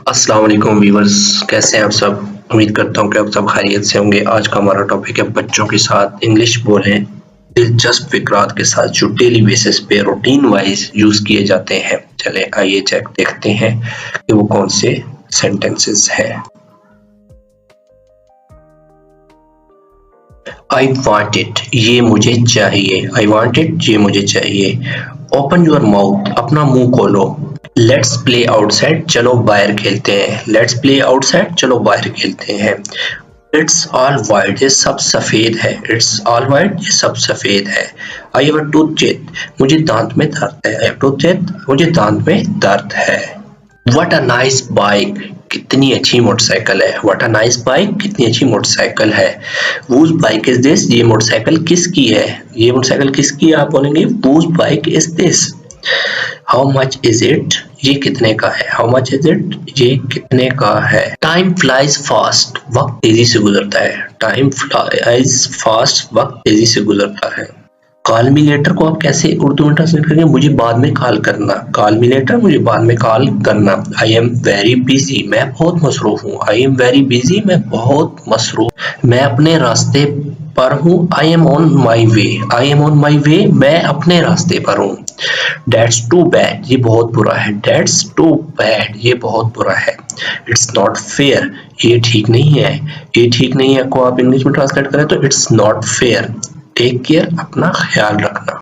अस्सलाम वालेकुम व्यूअर्स, कैसे हैं आप सब। उम्मीद करता हूँ कि आप सब खैरियत से होंगे। आज का हमारा टॉपिक है बच्चों के साथ इंग्लिश बोलें दिलचस्प फिक्रात के साथ जो डेली बेसिस पे रूटीन वाइज यूज किए जाते हैं। चले आइए चेक देखते हैं कि वो कौन से सेंटेंसेस हैं। आई वांट इट, ये मुझे चाहिए। आई वांट इट, ये मुझे चाहिए। ओपन योर माउथ, अपना मुंह खोलो। लेट्स प्ले आउटसाइड, चलो बाहर खेलते हैं। लेट्स प्ले आउटसाइड, चलो बाहर खेलते हैं। इट्स ऑल वाइट, ये सब सफेद है। इट्स ऑल वाइट, ये सब सफेद है। आई हैव अ टूथ, मुझे दांत में दर्द है। आई हैव टूथ, मुझे दांत में दर्द है। व्हाट अ नाइस बाइक, कितनी अच्छी मोटरसाइकिल है। व्हाट अ नाइस बाइक, कितनी अच्छी मोटरसाइकिल है। whose बाइक इज दिस, ये मोटरसाइकिल किसकी है। ये मोटरसाइकिल किसकी है, आप बोलेंगे whose bike is this. How much is it, ये कितने का है। हाउ मच इज इट, ये कितने का है। टाइम फ्लाइज फास्ट, वक्त तेजी से गुजरता है। टाइम फ्लाइज फास्ट, वक्त तेजी से गुजरता है। कॉल मी लेटर को आप कैसे उर्दू में ट्रांसलेट करेंगे, मुझे बाद में कॉल करना। कॉल मी लेटर, मुझे बाद में कॉल करना। आई एम वेरी बिजी, मैं बहुत मसरूफ हूँ। आई एम वेरी बिजी, मैं बहुत मसरूफ। मैं अपने रास्ते पर हूँ। I am on my way, I am on my way, मैं अपने रास्ते पर हूँ। डेट्स टू बैड, ये बहुत बुरा है। डेट्स टू बैड, ये बहुत बुरा है। इट्स नॉट फेयर, ये ठीक नहीं है। ये ठीक नहीं है को आप इंग्लिश में ट्रांसलेट करें तो it's not fair. Take care, अपना ख्याल रखना।